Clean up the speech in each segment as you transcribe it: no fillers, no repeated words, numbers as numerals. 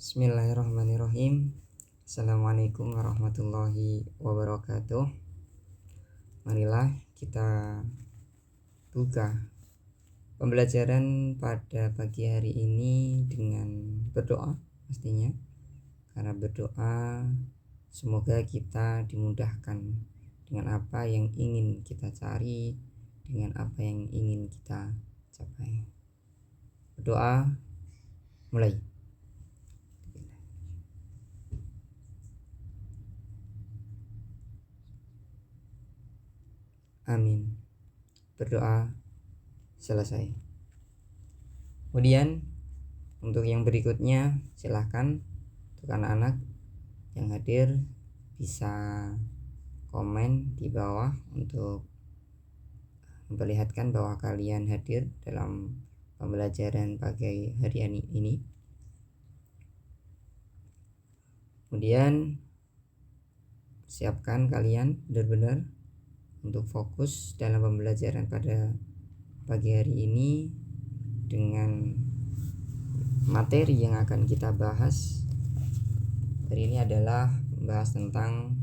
Bismillahirrahmanirrahim. Assalamualaikum warahmatullahi wabarakatuh. Marilah kita buka pembelajaran pada pagi hari ini dengan berdoa pastinya. Karena berdoa semoga kita dimudahkan dengan apa yang ingin kita cari, dengan apa yang ingin kita capai. Berdoa mulai. Amin. Berdoa selesai. Kemudian untuk yang berikutnya silahkan untuk anak-anak yang hadir bisa komen di bawah untuk memperlihatkan bahwa kalian hadir dalam pembelajaran pagi hari ini. Kemudian siapkan kalian benar-benar untuk fokus dalam pembelajaran pada pagi hari ini dengan materi yang akan kita bahas. Hari ini adalah membahas tentang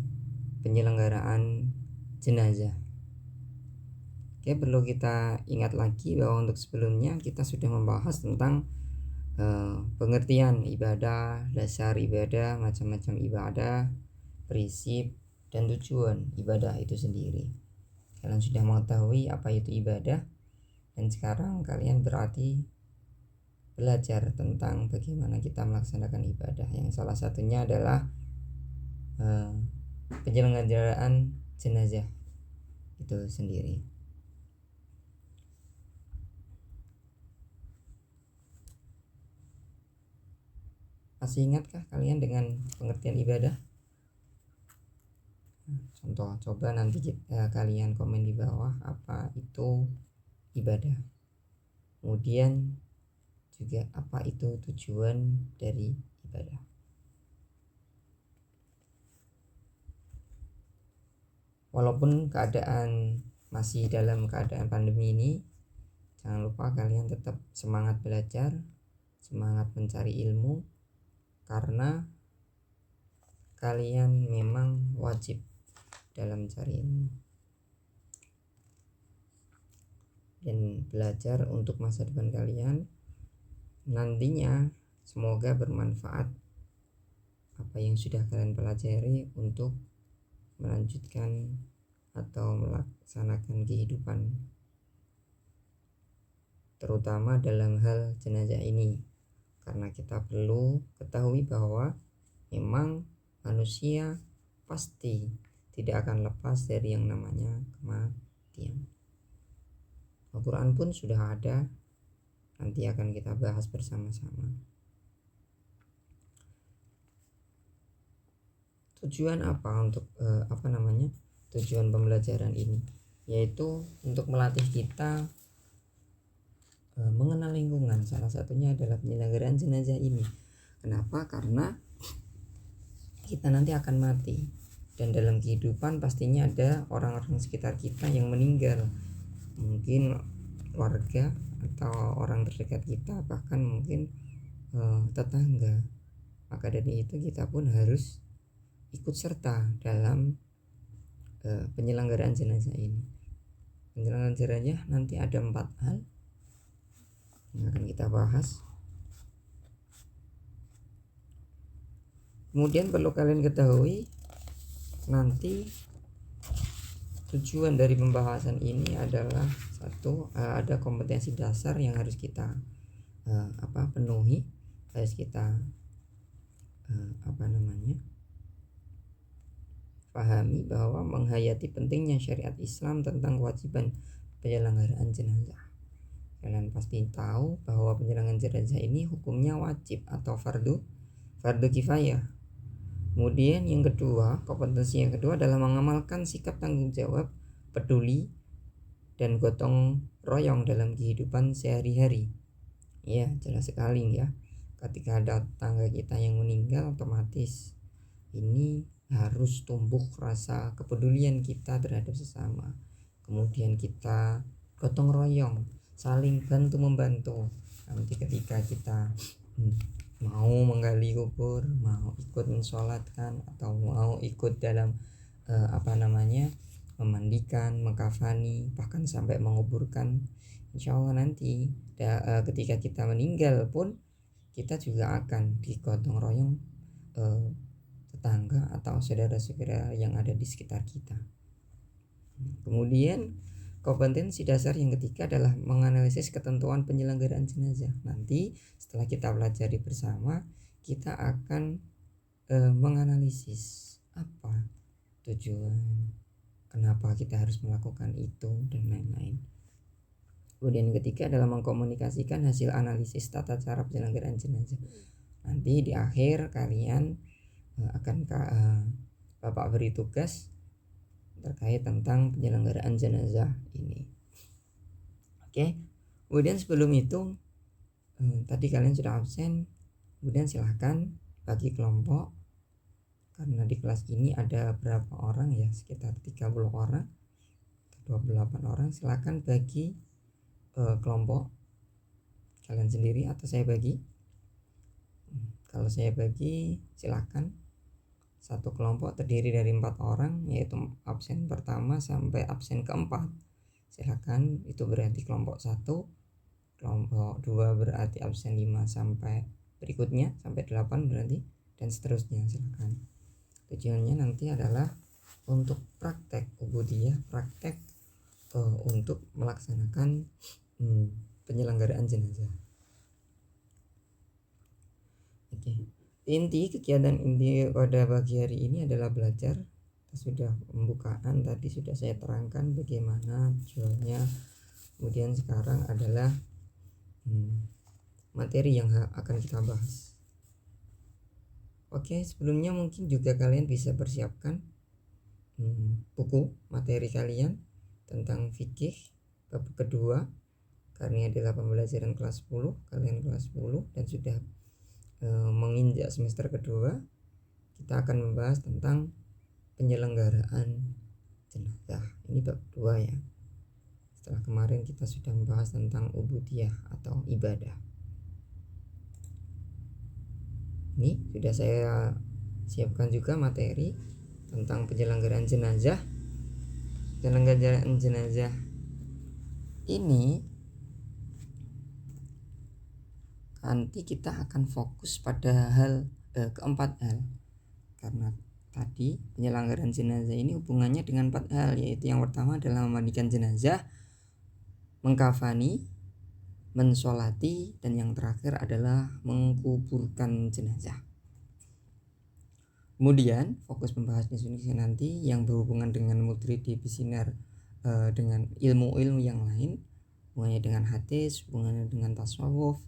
penyelenggaraan jenazah. Oke, perlu kita ingat lagi bahwa untuk sebelumnya kita sudah membahas tentang pengertian ibadah, dasar ibadah, macam-macam ibadah, prinsip dan tujuan ibadah itu sendiri. Kalian sudah mengetahui apa itu ibadah, dan sekarang kalian berarti belajar tentang bagaimana kita melaksanakan ibadah, yang salah satunya adalah penyelenggaraan jenazah itu sendiri. Masih ingatkah kalian dengan pengertian ibadah? Contoh, coba nanti kalian komen di bawah apa itu ibadah. Kemudian juga apa itu tujuan dari ibadah. Walaupun keadaan masih dalam keadaan pandemi ini, jangan lupa kalian tetap semangat belajar, semangat mencari ilmu, karena kalian memang wajib dalam mencari ilmu dan belajar untuk masa depan kalian nantinya. Semoga bermanfaat apa yang sudah kalian pelajari untuk melanjutkan atau melaksanakan kehidupan, terutama dalam hal jenazah ini, karena kita perlu ketahui bahwa memang manusia pasti tidak akan lepas dari yang namanya kematian. Al-Quran pun sudah ada, nanti akan kita bahas bersama-sama. Tujuan apa untuk tujuan pembelajaran ini, yaitu untuk melatih kita mengenal lingkungan. Salah satunya adalah penyelenggaraan jenazah ini. Kenapa? Karena kita nanti akan mati, dan dalam kehidupan pastinya ada orang-orang sekitar kita yang meninggal, mungkin warga atau orang terdekat kita, bahkan mungkin tetangga. Maka dari itu kita pun harus ikut serta dalam penyelenggaraan jenazah ini. Penyelenggaraan jenazah nanti ada 4 hal yang akan kita bahas. Kemudian perlu kalian ketahui, nanti tujuan dari pembahasan ini adalah satu, ada kompetensi dasar yang harus kita penuhi, harus kita pahami bahwa menghayati pentingnya syariat Islam tentang kewajiban penyelenggaraan jenazah. Kalian pasti tahu bahwa penyelenggaraan jenazah ini hukumnya wajib atau fardu kifayah. Kemudian yang kedua, kompetensi yang kedua adalah mengamalkan sikap tanggung jawab, peduli, dan gotong royong dalam kehidupan sehari-hari. Ya, jelas sekali ya. Ketika ada tetangga kita yang meninggal, otomatis ini harus tumbuh rasa kepedulian kita terhadap sesama. Kemudian kita gotong royong, saling bantu membantu. Nanti ketika kita mau menggali kubur, mau ikut mensolatkan, atau mau ikut dalam memandikan, mengkafani, bahkan sampai menguburkan. Insya Allah nanti ketika kita meninggal pun kita juga akan digotong royong tetangga atau saudara-saudara yang ada di sekitar kita. Kemudian kompetensi dasar yang ketiga adalah menganalisis ketentuan penyelenggaraan jenazah. Nanti setelah kita pelajari bersama, kita akan menganalisis apa tujuan, kenapa kita harus melakukan itu, dan lain-lain. Kemudian yang ketiga adalah mengkomunikasikan hasil analisis tata cara penyelenggaraan jenazah. Nanti di akhir kalian akan Bapak beri tugas terkait tentang penyelenggaraan jenazah ini. Oke. Kemudian sebelum itu tadi kalian sudah absen, kemudian silahkan bagi kelompok, karena di kelas ini ada berapa orang ya, sekitar 30 orang atau 28 orang. Silahkan bagi kelompok kalian sendiri atau saya bagi. Kalau saya bagi, silahkan. Satu kelompok terdiri dari 4 orang, yaitu absen pertama sampai absen keempat. Silahkan, itu berarti kelompok 1. Kelompok 2 berarti absen 5 sampai berikutnya, sampai 8 berarti, dan seterusnya. Silahkan. Tujuannya nanti adalah untuk praktek ubudiyah, praktek untuk melaksanakan penyelenggaraan jenazah. Oke. Inti kegiatan inti pada pagi hari ini adalah belajar. Sudah pembukaan tadi sudah saya terangkan bagaimana tujuannya. Kemudian sekarang adalah materi yang akan kita bahas. Oke, sebelumnya mungkin juga kalian bisa persiapkan buku materi kalian tentang fikih bab kedua, karena adalah pembelajaran kelas 10, kalian kelas 10 dan sudah menginjak semester kedua. Kita akan membahas tentang penyelenggaraan jenazah. Ini bab 2 ya. Setelah kemarin kita sudah membahas tentang ubudiyah atau ibadah. Ini sudah saya siapkan juga materi tentang penyelenggaraan jenazah. Penyelenggaraan jenazah ini nanti kita akan fokus pada keempat hal, karena tadi penyelenggaraan jenazah ini hubungannya dengan 4 hal, yaitu yang pertama adalah memandikan jenazah, mengkafani, mensolati, dan yang terakhir adalah mengkuburkan jenazah. Kemudian fokus pembahasan ini nanti yang berhubungan dengan mudridi bisinar, dengan ilmu-ilmu yang lain, hubungannya dengan hadis, hubungannya dengan tasawuf,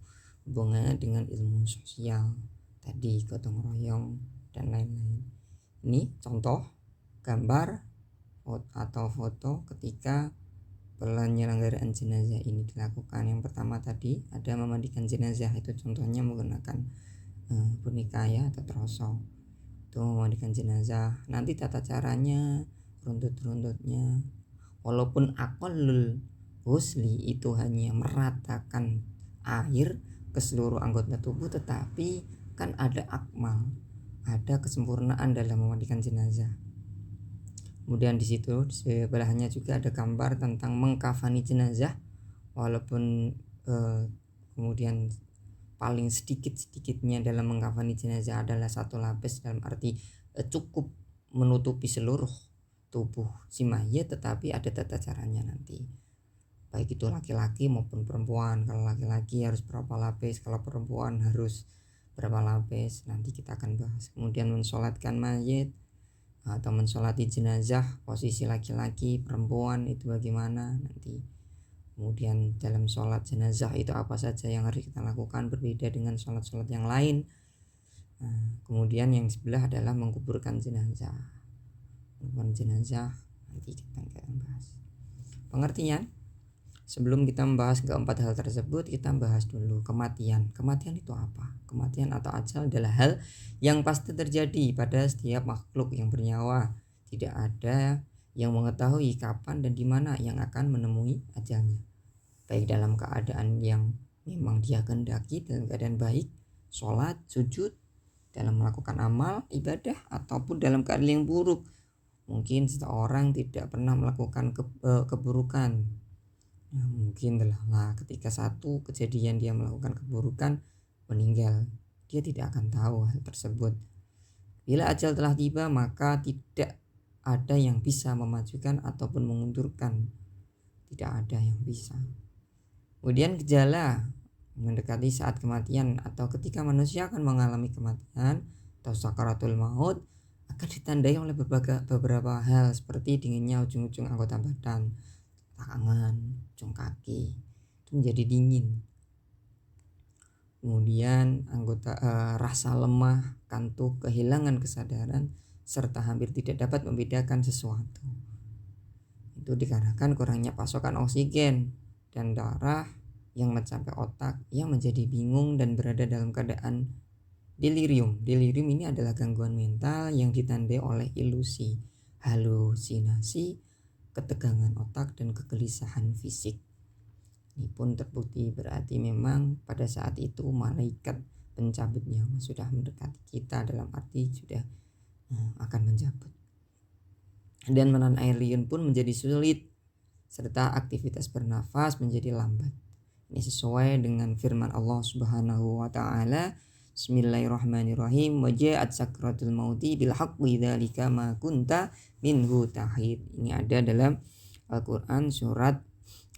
hubungannya dengan ilmu sosial tadi, gotong royong dan lain-lain. Ini contoh gambar atau foto ketika penyelenggaraan jenazah ini dilakukan. Yang pertama tadi ada memandikan jenazah, itu contohnya menggunakan boneka ya atau trosong. Itu memandikan jenazah. Nanti tata caranya, runtut-runtutnya, walaupun aqallul husli itu hanya meratakan air ke seluruh anggota tubuh, tetapi kan ada akmal, ada kesempurnaan dalam memandikan jenazah. Kemudian di situ di sebelahnya juga ada gambar tentang mengkafani jenazah, walaupun kemudian paling sedikitnya dalam mengkafani jenazah adalah 1 lapis, dalam arti cukup menutupi seluruh tubuh si mayit, tetapi ada tata caranya nanti, baik itu laki-laki maupun perempuan. Kalau laki-laki harus berapa lapis, kalau perempuan harus berapa lapis, nanti kita akan bahas. Kemudian mensolatkan mayit atau mensolati jenazah, posisi laki-laki, perempuan itu bagaimana nanti. Kemudian dalam sholat jenazah itu apa saja yang harus kita lakukan, berbeda dengan sholat-sholat yang lain. Kemudian yang sebelah adalah mengkuburkan jenazah. Mengkuburkan jenazah nanti kita akan bahas. Pengertian, sebelum kita membahas keempat hal tersebut, kita bahas dulu kematian. Kematian itu apa? Kematian atau ajal adalah hal yang pasti terjadi pada setiap makhluk yang bernyawa. Tidak ada yang mengetahui kapan dan di mana yang akan menemui ajalnya, baik dalam keadaan yang memang dia kehendaki, dalam keadaan baik sholat, sujud, dalam melakukan amal ibadah, ataupun dalam keadaan yang buruk. Mungkin seseorang tidak pernah melakukan keburukan. Nah, mungkin telah ketika satu kejadian dia melakukan keburukan, meninggal, dia tidak akan tahu hal tersebut. Bila ajal telah tiba, maka tidak ada yang bisa memajukan ataupun mengundurkan. Tidak ada yang bisa. Kemudian gejala mendekati saat kematian atau ketika manusia akan mengalami kematian atau sakaratul maut akan ditandai oleh beberapa hal, seperti dinginnya ujung-ujung anggota badan, tangan, ujung kaki itu menjadi dingin. Kemudian rasa lemah, kantuk, kehilangan kesadaran, serta hampir tidak dapat membedakan sesuatu. Itu dikarenakan kurangnya pasokan oksigen dan darah yang mencapai otak, yang menjadi bingung dan berada dalam keadaan delirium. Delirium ini adalah gangguan mental yang ditandai oleh ilusi, halusinasi, ketegangan otak, dan kegelisahan fisik. Ini pun terbukti berarti memang pada saat itu malaikat pencabut nyawa sudah mendekati kita, dalam arti sudah akan mencabut. Dan menahan air liur pun menjadi sulit, serta aktivitas bernafas menjadi lambat. Ini sesuai dengan firman Allah Subhanahu wa taala, Bismillahirrahmanirrahim, waja'at sakratul mauti bil haqqi dzalika ma kunta minhu tahid. Ini ada dalam Al-Qur'an surat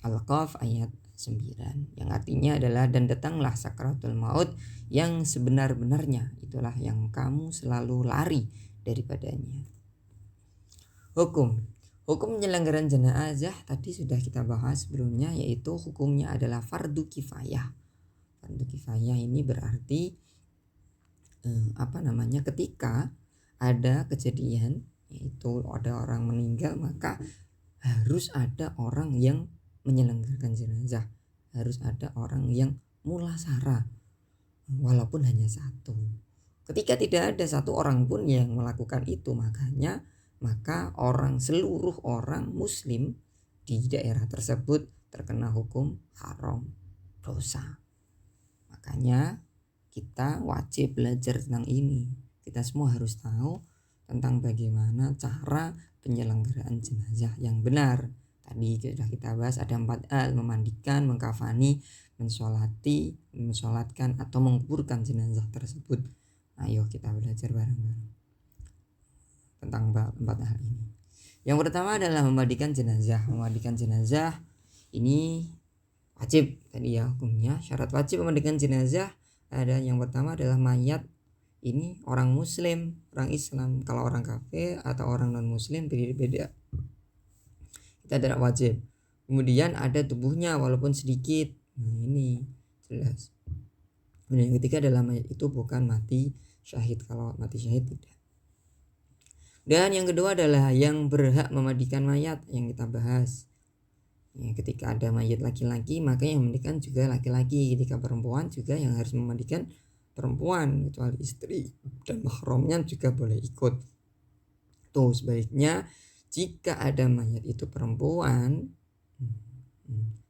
Al-Qaf ayat 9, yang artinya adalah, dan datanglah sakratul maut yang sebenar-benarnya, itulah yang kamu selalu lari daripadanya. Hukum penyelenggaraan jenazah tadi sudah kita bahas sebelumnya, yaitu hukumnya adalah fardu kifayah. Fardu kifayah ini berarti ketika ada kejadian, yaitu ada orang meninggal, maka harus ada orang yang menyelenggarakan jenazah, harus ada orang yang mulasara, walaupun hanya satu. Ketika tidak ada satu orang pun yang melakukan itu, maka seluruh orang muslim di daerah tersebut terkena hukum haram, dosa. Makanya kita wajib belajar tentang ini. Kita semua harus tahu tentang bagaimana cara penyelenggaraan jenazah yang benar. Tadi sudah kita bahas ada 4 hal: memandikan, mengkafani, mensolatkan atau menguburkan jenazah tersebut. Ayo kita belajar bareng-bareng tentang 4 hal ini. Yang pertama adalah memandikan jenazah. Memandikan jenazah ini wajib tadi ya hukumnya. Syarat wajib memandikan jenazah ada, yang pertama adalah mayat ini orang muslim, orang Islam. Kalau orang kafir atau orang non muslim beda-beda, kita tidak wajib. Kemudian ada tubuhnya walaupun sedikit. Nah, ini jelas. Kemudian yang ketiga adalah mayat itu bukan mati syahid. Kalau mati syahid tidak. Dan yang kedua adalah yang berhak memandikan mayat yang kita bahas. Ya, ketika ada mayat laki-laki, maka yang memandikan juga laki-laki. Ketika perempuan juga yang harus memandikan perempuan, kecuali istri dan mahramnya juga boleh ikut. Tuh sebaiknya jika ada mayat itu perempuan,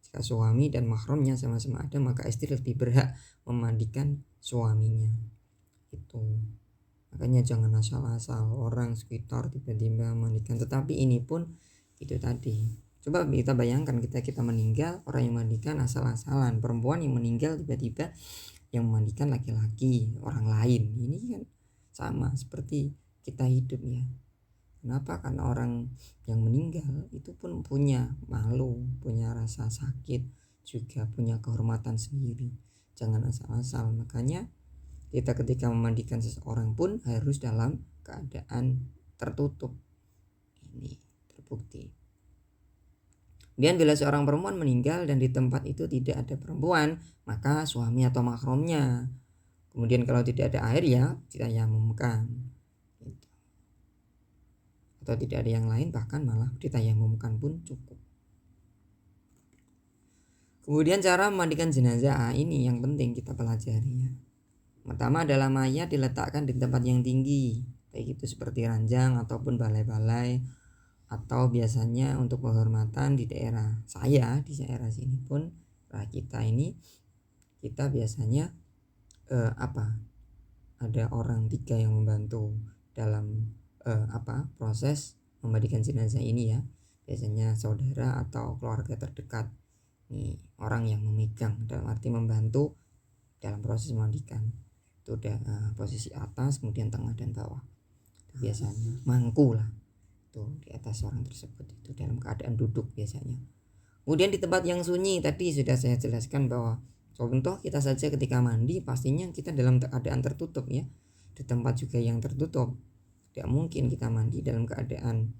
jika suami dan mahramnya sama-sama ada, maka istri lebih berhak memandikan suaminya. Itu. Makanya jangan asal-asal orang sekitar tiba-tiba mandikan. Tetapi ini pun itu tadi. Coba kita bayangkan kita meninggal, orang yang mandikan asal-asalan. Perempuan yang meninggal tiba-tiba yang memandikan laki-laki, orang lain. Ini kan sama seperti kita hidup ya. Kenapa? Karena orang yang meninggal itu pun punya malu, punya rasa sakit, juga punya kehormatan sendiri. Jangan asal-asal. Makanya kita ketika memandikan seseorang pun harus dalam keadaan tertutup. Ini terbukti. Kemudian bila seorang perempuan meninggal dan di tempat itu tidak ada perempuan, maka suami atau mahramnya. Kemudian kalau tidak ada air ya ditayamumkan. Gitu. Atau tidak ada yang lain, bahkan malah ditayamumkan pun cukup. Kemudian cara memandikan jenazah, ini yang penting kita pelajari ya. Pertama adalah mayat diletakkan di tempat yang tinggi, baik itu seperti ranjang ataupun balai-balai, atau biasanya untuk penghormatan di daerah saya, di daerah sini pun kita biasanya ada orang 3 yang membantu dalam proses memandikan jenazah ini ya, biasanya saudara atau keluarga terdekat. Nih orang yang memegang, dalam arti membantu dalam proses memandikan itu udah posisi atas, kemudian tengah dan bawah. Itu biasanya mangku lah tuh di atas orang tersebut, itu dalam keadaan duduk biasanya. Kemudian di tempat yang sunyi tadi sudah saya jelaskan bahwa contoh kita saja ketika mandi pastinya kita dalam keadaan tertutup ya, di tempat juga yang tertutup. Tidak mungkin kita mandi dalam keadaan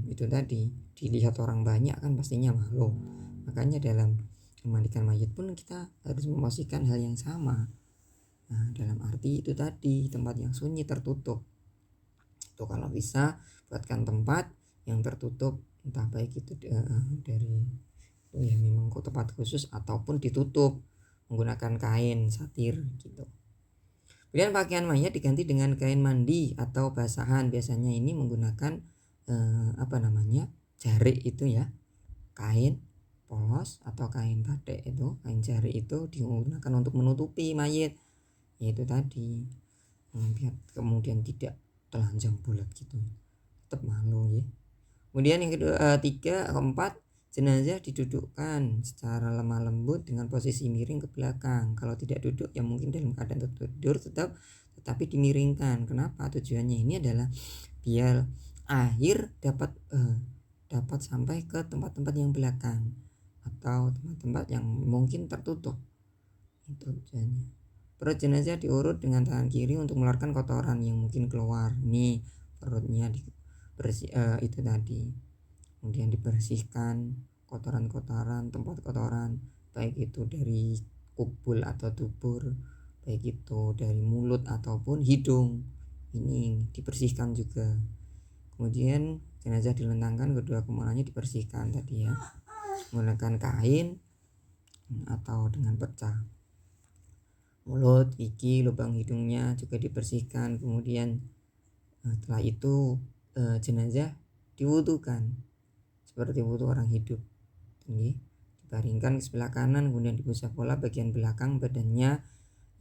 itu tadi dilihat orang banyak, kan pastinya malu. Makanya dalam memandikan mayat pun kita harus memastikan hal yang sama. Nah, dalam arti itu tadi tempat yang sunyi tertutup. Itu kalau bisa buatkan tempat yang tertutup, entah baik itu dari ya memang tempat khusus ataupun ditutup menggunakan kain satir gitu. Kemudian pakaian mayat diganti dengan kain mandi atau basahan. Biasanya ini menggunakan jarik itu ya, kain polos atau kain batik itu, kain jarik itu digunakan untuk menutupi mayat. Yaitu tadi biar kemudian tidak telanjang bulat gitu, tetap malu ya. Kemudian yang kedua, 3, 4, jenazah didudukkan secara lemah lembut dengan posisi miring ke belakang. Kalau tidak duduk ya mungkin dalam keadaan tertidur tetapi dimiringkan. Kenapa? Tujuannya ini adalah biar air dapat sampai ke tempat-tempat yang belakang atau tempat-tempat yang mungkin tertutup. Itu tujuannya. Perut jenazah diurut dengan tangan kiri untuk mengeluarkan kotoran yang mungkin keluar. Nih perutnya itu tadi. Kemudian dibersihkan kotoran-kotoran, tempat kotoran, baik itu dari kubul atau dubur, baik itu dari mulut ataupun hidung. Ini dibersihkan juga. Kemudian jenazah dilentangkan, kedua kepalanya dibersihkan tadi ya, menggunakan kain atau dengan pecah. Mulut, gigi, lubang hidungnya juga dibersihkan. Kemudian setelah itu jenazah diwudukan seperti wudu orang hidup. Ini dibaringkan ke sebelah kanan, kemudian diusap pola bagian belakang badannya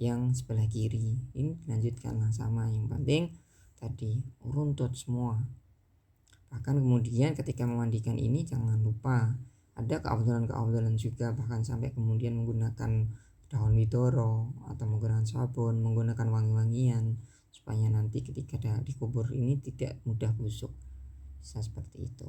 yang sebelah kiri. Ini dilanjutkanlah sama, yang penting tadi runtut semua. Bahkan kemudian ketika memandikan ini jangan lupa ada keafdalan juga, bahkan sampai kemudian menggunakan daun widoro atau menggunakan sabun, menggunakan wangi-wangian supaya nanti ketika dikubur ini tidak mudah busuk. Bisa seperti itu,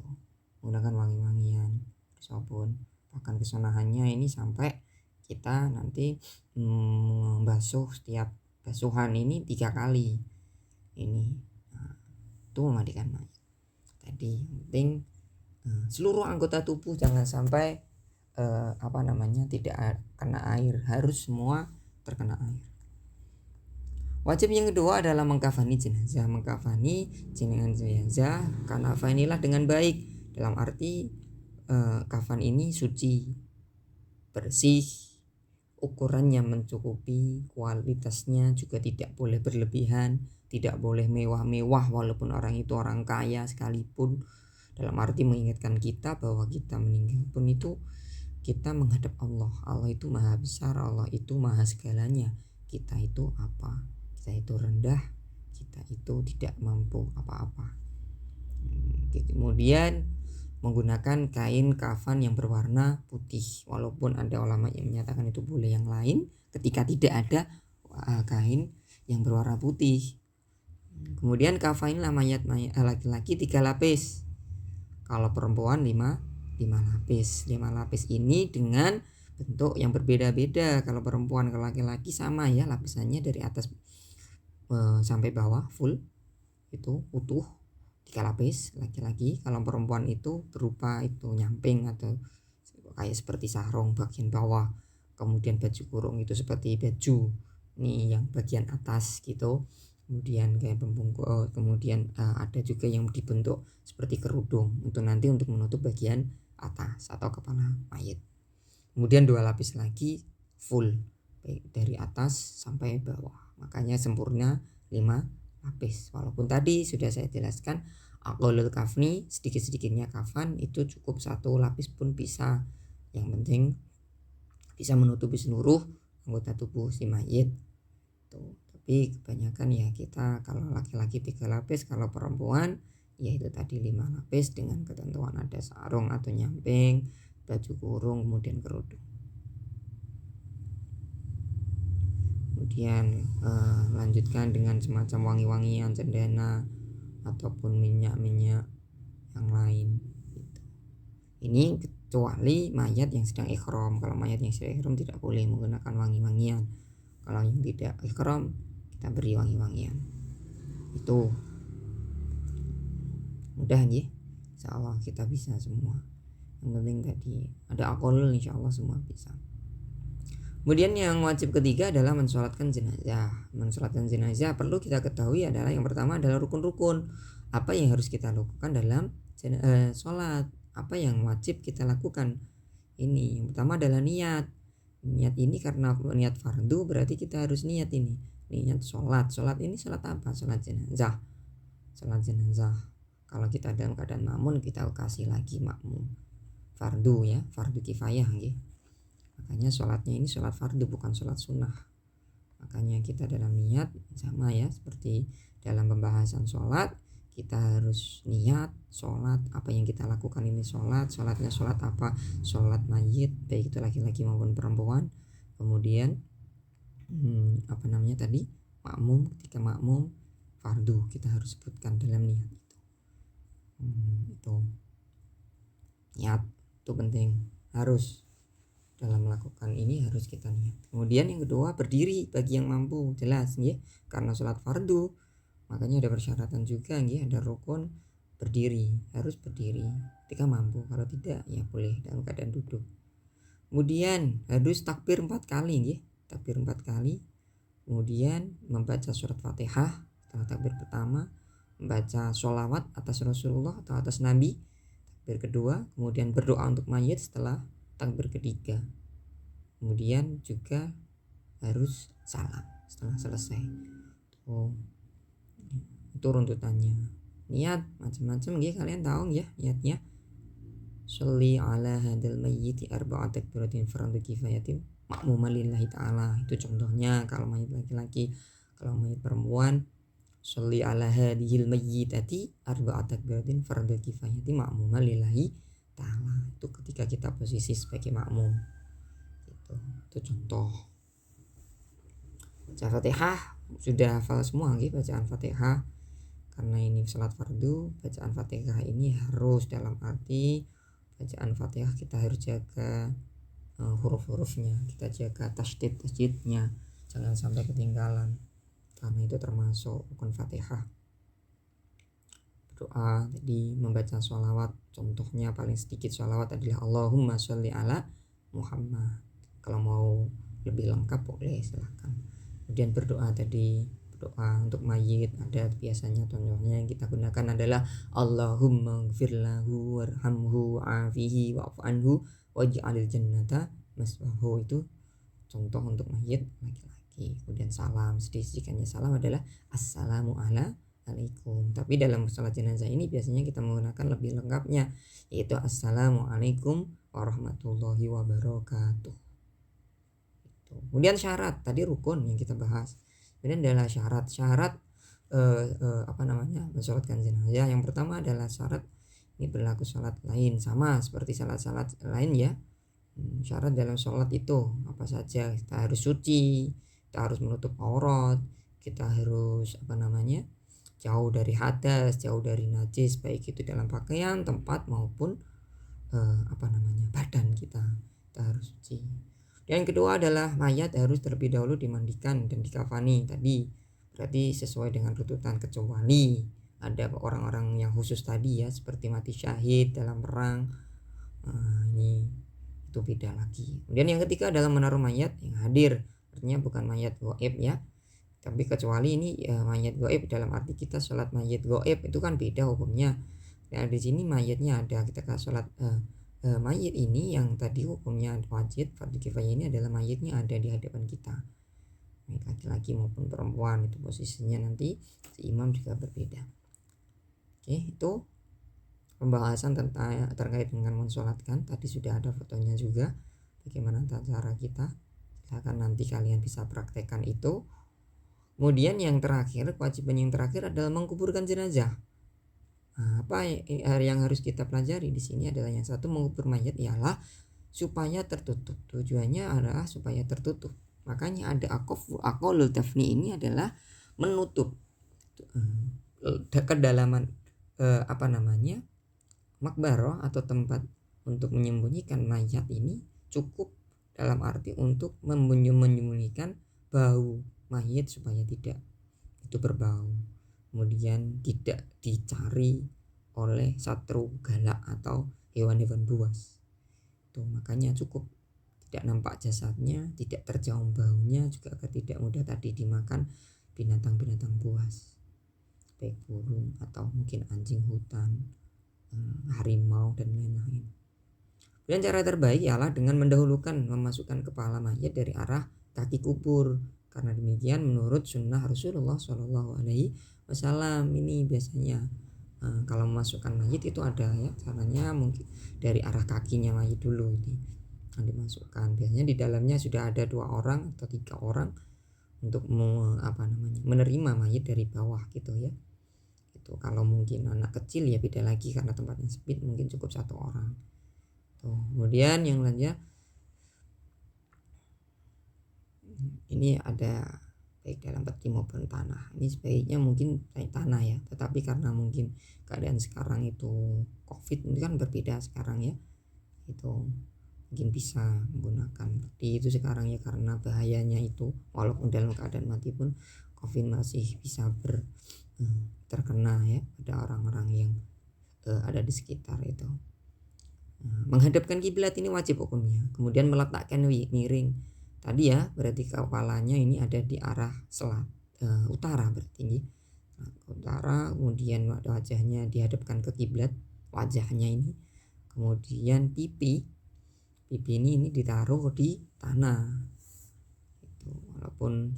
menggunakan wangi-wangian, sabun. Bahkan kesunahannya ini sampai kita nanti membasuh setiap basuhan ini 3 kali ini. Itu memandikan mayat tadi. Penting seluruh anggota tubuh jangan sampai tidak kena air, harus semua terkena air. Wajib yang kedua adalah mengkafani jenazah. Mengkafani jenazah karena kafanilah dengan baik, dalam arti kafan ini suci, bersih, ukurannya mencukupi, kualitasnya juga tidak boleh berlebihan, tidak boleh mewah-mewah walaupun orang itu orang kaya sekalipun, dalam arti mengingatkan kita bahwa kita meninggal pun itu kita menghadap Allah. Allah itu maha besar, Allah itu maha segalanya. Kita itu apa? Kita itu rendah, kita itu tidak mampu apa-apa. Kemudian menggunakan kain kafan yang berwarna putih, walaupun ada ulama yang menyatakan itu boleh yang lain ketika tidak ada kain yang berwarna putih. Kemudian kafanilah mayat laki-laki 3 lapis, kalau perempuan 5 lapis. 5 lapis ini dengan bentuk yang berbeda-beda. Kalau perempuan, kalau laki-laki sama ya, lapisannya dari atas sampai bawah full itu utuh 3 lapis laki-laki. Kalau perempuan itu berupa itu nyamping atau kayak seperti sarung bagian bawah. Kemudian baju kurung itu seperti baju nih yang bagian atas gitu. Kemudian kayak pembungkus, kemudian ada juga yang dibentuk seperti kerudung untuk nanti untuk menutup bagian atas atau kepala mayat. Kemudian 2 lapis lagi full baik dari atas sampai bawah, makanya sempurna 5 lapis. Walaupun tadi sudah saya jelaskan aqallul kafni, sedikit-sedikitnya kafan itu cukup 1 lapis pun bisa, yang penting bisa menutupi seluruh anggota tubuh si mayat. itu. Tapi kebanyakan ya kita kalau laki-laki 3 lapis, kalau perempuan ya itu tadi 5 lapis dengan ketentuan ada sarung atau nyamping, baju kurung, kemudian kerudung. Kemudian lanjutkan dengan semacam wangi-wangian, cendana ataupun minyak-minyak yang lain gitu. Ini kecuali mayat yang sedang ikhram. Kalau mayat yang sedang ikhram tidak boleh menggunakan wangi-wangian. Kalau yang tidak ikhram kita beri wangi-wangian. Itu mudah ya, insyaallah kita bisa semua. Yang penting tadi ada akal, insyaallah semua bisa. Kemudian yang wajib ketiga adalah mensolatkan jenazah. Mensolatkan jenazah perlu kita ketahui adalah yang pertama adalah rukun-rukun. Apa yang harus kita lakukan dalam sholat? Apa yang wajib kita lakukan? Ini yang pertama adalah niat. Niat ini karena niat fardu berarti kita harus niat ini. Niat sholat. Sholat ini sholat apa? Sholat jenazah. Sholat jenazah. Kalau kita dalam keadaan makmum kita kasih lagi makmum. Fardu ya, fardu kifayah gitu. Makanya sholatnya ini sholat fardu bukan sholat sunnah. Makanya kita dalam niat sama ya seperti dalam pembahasan sholat, kita harus niat sholat. Apa yang kita lakukan ini sholat. Sholatnya sholat apa? Sholat mayit, baik itu laki-laki maupun perempuan. Kemudian makmum, ketika makmum fardu kita harus sebutkan dalam niat itu. Itu niat itu penting, harus dalam melakukan ini harus kita niat. Kemudian yang kedua berdiri bagi yang mampu, jelas ya, karena sholat fardu makanya ada persyaratan juga ya, ada rukun berdiri, harus berdiri ketika mampu, kalau tidak ya boleh dalam keadaan duduk. Kemudian harus takbir 4 kali ya, takbir 4 kali. Kemudian membaca surat Fatihah setelah takbir pertama, membaca sholawat atas Rasulullah atau atas Nabi takbir kedua, kemudian berdoa untuk mayit setelah takbir ketiga. Kemudian juga harus salam setelah selesai. Itu runtutannya. Niat macam-macam ya, kalian tahu ya niatnya. Sholli ala hadal mayyiti arba'at takbiratin fardu kifayatin ma'muman lillahi ta'ala. Itu contohnya kalau mayit laki-laki. Kalau mayit perempuan, sholli ala hadhil mayyitati arba'at takbiratin fardu kifayatin ma'muman lillahi ta'ala. Itu ketika kita posisi sebagai makmum gitu. Itu contoh. Baca Fatihah sudah hafal semua nggih bacaan Fatihah. Karena ini salat fardu, bacaan Fatihah ini harus dalam arti bacaan Fatihah kita harus jaga huruf-hurufnya, kita jaga tasydidnya, jangan sampai ketinggalan. Karena itu termasuk rukun Fatihah. Doa tadi membaca sholawat, contohnya paling sedikit sholawat adalah Allahumma sholli ala Muhammad. Kalau mau lebih lengkap boleh silahkan. Kemudian berdoa tadi, berdoa untuk mayit ada biasanya, contohnya yang kita gunakan adalah Allahumma gfir lahu warhamhu afihi wa'fu anhu waj'alil jannata maswahu. Itu contoh untuk mayit laki-laki. Kemudian salam, sedisikannya salam adalah assalamu alaikum. Tapi dalam salat jenazah ini biasanya kita menggunakan lebih lengkapnya, yaitu assalamualaikum warahmatullahi wabarakatuh. Kemudian syarat tadi rukun yang kita bahas. Kemudian adalah syarat mensolatkan jenazah. Yang pertama adalah syarat ini berlaku salat lain sama seperti salat-salat lain ya. Syarat dalam salat itu apa saja? Kita harus suci, kita harus menutup aurat, kita harus jauh dari hadas, jauh dari najis, baik itu dalam pakaian, tempat maupun badan kita harus suci. Dan yang kedua adalah mayat harus terlebih dahulu dimandikan dan dikafani tadi, berarti sesuai dengan runtutan, kecuali ada orang-orang yang khusus tadi ya, seperti mati syahid dalam perang. Ini itu beda lagi. Kemudian yang ketiga adalah menaruh mayat yang hadir, artinya bukan mayat gaib ya. Tapi kecuali ini mayat gaib dalam arti kita sholat mayat gaib itu kan beda hukumnya. Nah di sini mayatnya ada, kita sholat mayat ini yang tadi hukumnya wajib fardu kifayah ini adalah mayatnya ada di hadapan kita, baik laki-laki maupun perempuan. Itu posisinya nanti si imam juga berbeda. Oke, itu pembahasan terkait dengan mensolatkan. Tadi sudah ada fotonya juga bagaimana cara kita. Silakan nanti kalian bisa praktekkan itu. Kemudian yang terakhir, kewajiban yang terakhir adalah mengkuburkan jenazah. Apa yang harus kita pelajari di sini adalah yang satu, mengubur mayat ialah supaya tertutup. Tujuannya adalah supaya tertutup. Makanya ada aqallul tafni, ini adalah menutup kedalaman makbaroh atau tempat untuk menyembunyikan mayat ini cukup dalam arti untuk menyembunyikan bau mayat supaya tidak itu berbau, kemudian tidak dicari oleh satru galak atau hewan-hewan buas. Tuh, makanya cukup tidak nampak jasadnya, tidak tercium baunya, juga agar tidak mudah tadi dimakan binatang-binatang buas, baik burung atau mungkin anjing hutan, harimau dan lain-lain. Dan cara terbaik ialah dengan mendahulukan memasukkan kepala mayat dari arah kaki kubur. Karena demikian menurut sunnah Rasulullah Shallallahu Alaihi Wasallam. Ini biasanya kalau memasukkan mayat itu ada ya caranya, mungkin dari arah kakinya mayat dulu ini dimasukkan. Biasanya di dalamnya sudah ada 2 orang atau 3 orang untuk menerima mayat dari bawah gitu ya. Itu kalau mungkin anak kecil ya beda lagi, karena tempatnya sempit, mungkin cukup 1 orang. Tuh, kemudian yang lainnya ini ada baik dalam peti maupun tanah. Ini sebaiknya mungkin tanah ya, tetapi karena mungkin keadaan sekarang itu COVID ini kan berbeda sekarang ya, itu mungkin bisa menggunakan peti itu sekarang ya, karena bahayanya itu walaupun dalam keadaan mati pun COVID masih bisa terkena ya pada orang-orang yang ada di sekitar itu. Menghadapkan kiblat ini wajib hukumnya. Kemudian meletakkan miring tadi ya, berarti kepalanya ini ada di arah utara, berarti utara. Kemudian wajahnya dihadapkan ke kiblat, wajahnya ini. Kemudian pipi ini ditaruh di tanah. Itu walaupun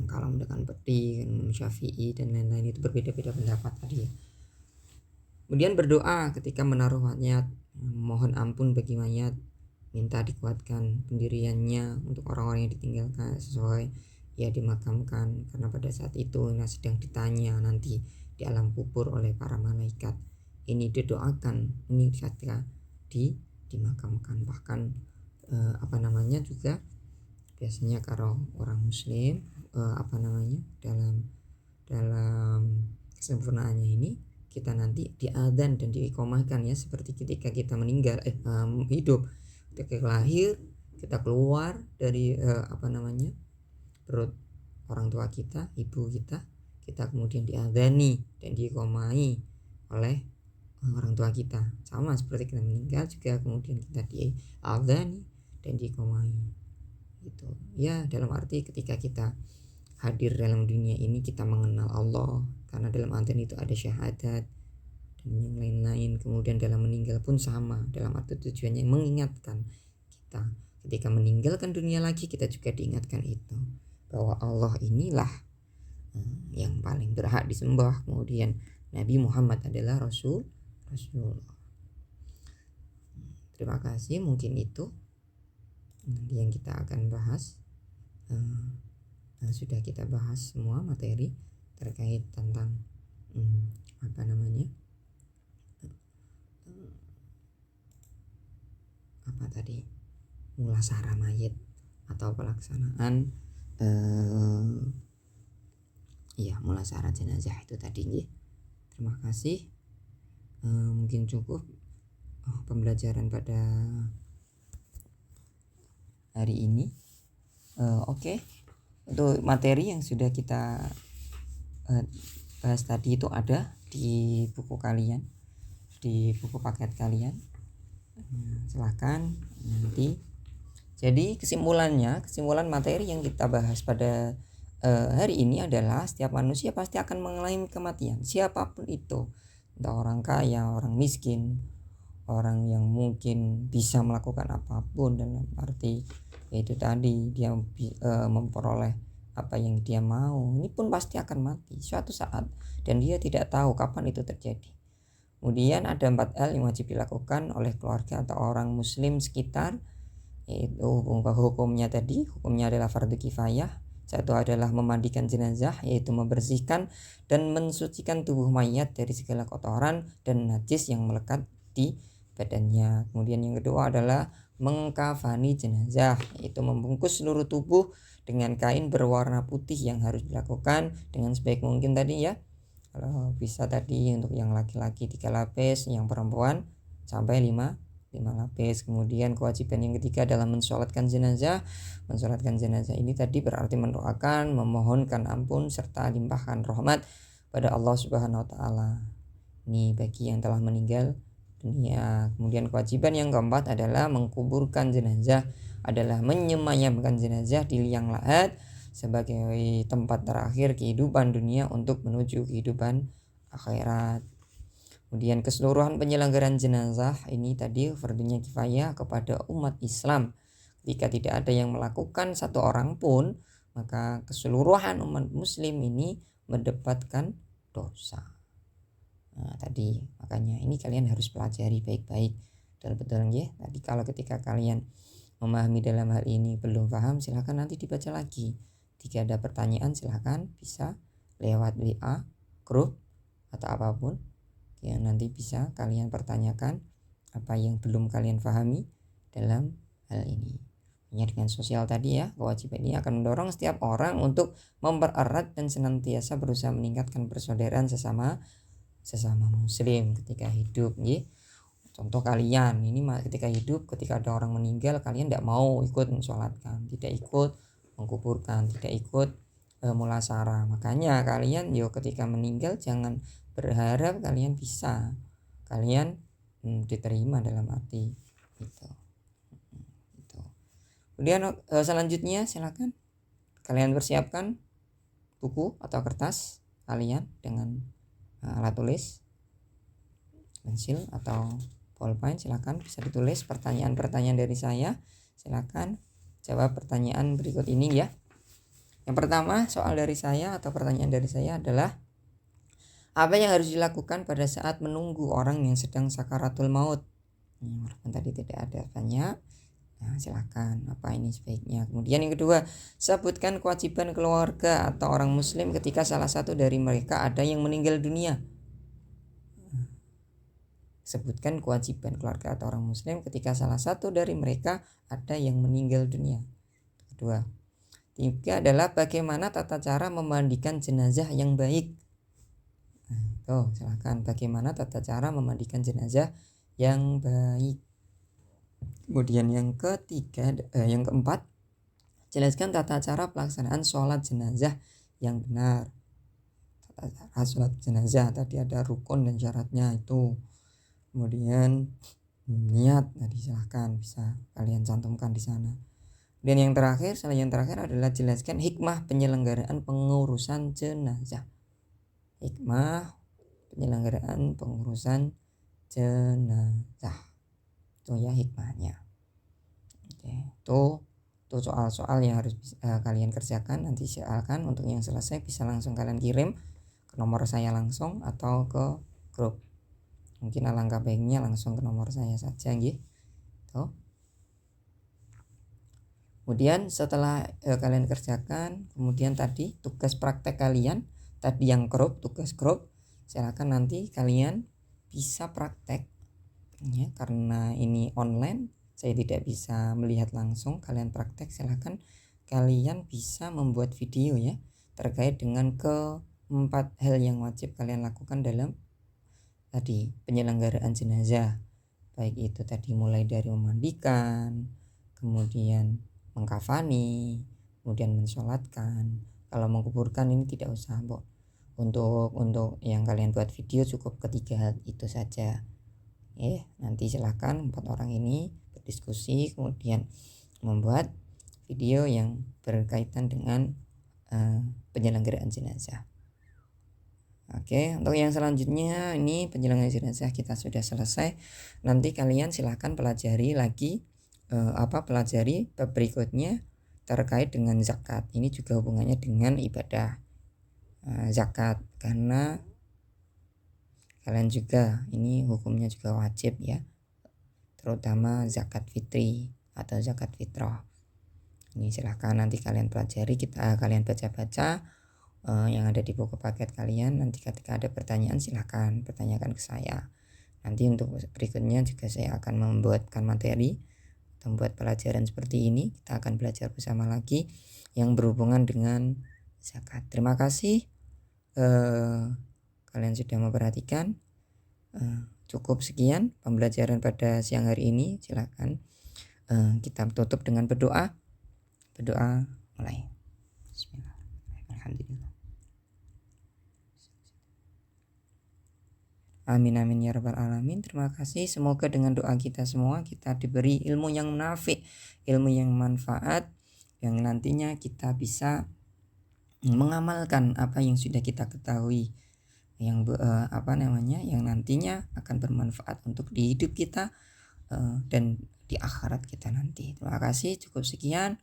kalau menggunakan peti, Syafi'i dan lain-lain itu berbeda-beda pendapat tadi ya. Kemudian berdoa ketika menaruh mayat, mohon ampun bagi mayat, minta dikuatkan pendiriannya untuk orang-orang yang ditinggalkan sesuai ya dimakamkan, karena pada saat itu sedang ditanya nanti di alam kubur oleh para malaikat. Ini didoakan ini ketika dimakamkan. Bahkan juga biasanya kalau orang muslim dalam kesempurnaannya ini kita nanti diadzan dan diiqomahkan ya, seperti ketika kita meninggal hidup, ketika lahir kita keluar dari perut orang tua kita, ibu kita kemudian diadzani dan diiqomahi oleh orang tua kita, sama seperti kita meninggal juga kemudian kita diadzani dan diiqomahi gitu ya, dalam arti ketika kita hadir dalam dunia ini kita mengenal Allah, karena dalam adzan itu ada syahadat dan yang lain-lain. Kemudian dalam meninggal pun sama, dalam arti tujuannya mengingatkan kita ketika meninggalkan dunia lagi, kita juga diingatkan itu bahwa Allah inilah yang paling berhak disembah, kemudian Nabi Muhammad adalah Rasulullah. Terima kasih, mungkin itu yang kita akan bahas. Sudah kita bahas semua materi terkait tentang mulasarah mayit atau pelaksanaan mulasarah jenazah itu tadi. Terima kasih. Mungkin cukup pembelajaran pada hari ini. Oke. Untuk materi yang sudah kita bahas tadi itu ada di buku kalian, di buku paket kalian. Silakan nanti. Jadi kesimpulan materi yang kita bahas pada hari ini adalah setiap manusia pasti akan mengalami kematian, siapapun itu, entah orang kaya, orang miskin, orang yang mungkin bisa melakukan apapun, dalam arti yaitu tadi dia memperoleh apa yang dia mau, ini pun pasti akan mati suatu saat dan dia tidak tahu kapan itu terjadi. Kemudian ada 4 hal yang wajib dilakukan oleh keluarga atau orang muslim sekitar yaitu hukumnya adalah fardu kifayah. Satu adalah memandikan jenazah, yaitu membersihkan dan mensucikan tubuh mayat dari segala kotoran dan najis yang melekat di badannya. Kemudian yang kedua adalah mengkafani jenazah, yaitu membungkus seluruh tubuh dengan kain berwarna putih yang harus dilakukan dengan sebaik mungkin tadi ya. Kalau bisa tadi untuk yang laki-laki 3 lapis, yang perempuan sampai 5 lapis. Kemudian kewajiban yang ketiga adalah mensolatkan jenazah. Mensolatkan jenazah ini tadi berarti mendoakan, memohonkan ampun serta limpahkan rahmat pada Allah Subhanahu wa taala. Ini bagi yang telah meninggal dunia. Kemudian kewajiban yang keempat adalah mengkuburkan jenazah, adalah menyemayamkan jenazah di liang lahat sebagai tempat terakhir kehidupan dunia untuk menuju kehidupan akhirat. Kemudian keseluruhan penyelenggaraan jenazah ini tadi fardunya kifayah kepada umat Islam. Jika tidak ada yang melakukan satu orang pun, maka keseluruhan umat muslim ini mendapatkan dosa. Nah, tadi makanya ini kalian harus pelajari baik-baik dan betul ya. Tadi kalau ketika kalian memahami dalam hal ini belum paham, silakan nanti dibaca lagi. Jika ada pertanyaan silakan bisa lewat WA, grup atau apapun. Ya, nanti bisa kalian pertanyakan apa yang belum kalian pahami dalam hal ini. Ya, dengan sosial tadi ya, kewajiban ini akan mendorong setiap orang untuk mempererat dan senantiasa berusaha meningkatkan persaudaraan sesama muslim ketika hidup ya. Contoh kalian ini ketika hidup, ketika ada orang meninggal, kalian tidak mau ikut mensolatkan, tidak ikut mengkuburkan, tidak ikut mulasarah. Makanya kalian ketika meninggal jangan berharap kalian bisa diterima dalam arti gitu. Kemudian selanjutnya silakan kalian persiapkan buku atau kertas kalian dengan alat tulis, pensil atau pulpen. Silakan bisa ditulis pertanyaan-pertanyaan dari saya. Silakan jawab pertanyaan berikut ini ya. Yang pertama soal dari saya atau pertanyaan dari saya adalah, apa yang harus dilakukan pada saat menunggu orang yang sedang sakaratul maut? Tadi tidak ada banyak. Nah, silakan apa ini sebaiknya. Kemudian yang kedua, sebutkan kewajiban keluarga atau orang muslim ketika salah satu dari mereka ada yang meninggal dunia. Sebutkan kewajiban keluarga atau orang muslim ketika salah satu dari mereka ada yang meninggal dunia. Kedua. Tiga adalah bagaimana tata cara memandikan jenazah yang baik. Silakan bagaimana tata cara memandikan jenazah yang baik. Kemudian yang keempat, jelaskan tata cara pelaksanaan sholat jenazah yang benar. Tata cara sholat jenazah tadi ada rukun dan syaratnya itu. Kemudian niat tadi silakan bisa kalian cantumkan di sana. Dan yang terakhir adalah jelaskan hikmah penyelenggaraan pengurusan jenazah. Hikmah penyelenggaraan pengurusan jenazah itu ya hikmahnya. Oke, itu soal-soal yang harus kalian kerjakan. Nanti silakan untuk yang selesai bisa langsung kalian kirim ke nomor saya langsung atau ke grup. Mungkin alangkah baiknya langsung ke nomor saya saja gitu. Kemudian setelah kalian kerjakan, kemudian tadi tugas praktek kalian tadi yang tugas grup, silakan nanti kalian bisa praktek ya, karena ini online saya tidak bisa melihat langsung kalian praktek. Silakan kalian bisa membuat video ya terkait dengan keempat hal yang wajib kalian lakukan dalam tadi penyelenggaraan jenazah, baik itu tadi mulai dari memandikan, kemudian mengkafani, kemudian mensolatkan. Kalau mengkuburkan ini tidak usah, Mbok. Untuk yang kalian buat video cukup ketiga hal itu saja. Nanti silakan 4 orang ini berdiskusi kemudian membuat video yang berkaitan dengan penyelenggaraan jenazah. Oke, untuk yang selanjutnya ini penyelenggaraan jenazah kita sudah selesai. Nanti kalian silakan pelajari lagi pelajari bab berikutnya terkait dengan zakat. Ini juga hubungannya dengan ibadah zakat, karena kalian juga ini hukumnya juga wajib ya, terutama zakat fitri atau zakat fitrah. Ini silahkan nanti kalian pelajari, kalian baca-baca yang ada di buku paket kalian. Nanti ketika ada pertanyaan silahkan pertanyakan ke saya. Nanti untuk berikutnya juga saya akan membuatkan materi, membuat pelajaran seperti ini. Kita akan belajar bersama lagi yang berhubungan dengan zakat. Terima kasih kalian sudah memperhatikan. Cukup sekian pembelajaran pada siang hari ini. Silakan kita tutup dengan berdoa. Berdoa mulai. Bismillahirrahmanirrahim. Alhamdulillah. Amin amin ya rabbal alamin. Terima kasih. Semoga dengan doa kita semua kita diberi ilmu yang munafik, ilmu yang manfaat, yang nantinya kita bisa mengamalkan apa yang sudah kita ketahui, yang yang nantinya akan bermanfaat untuk di hidup kita dan di akhirat kita nanti. Terima kasih. Cukup sekian.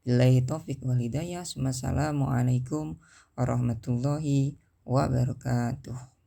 Billahi taufik wal hidayah. Wassalamualaikum warahmatullahi wabarakatuh.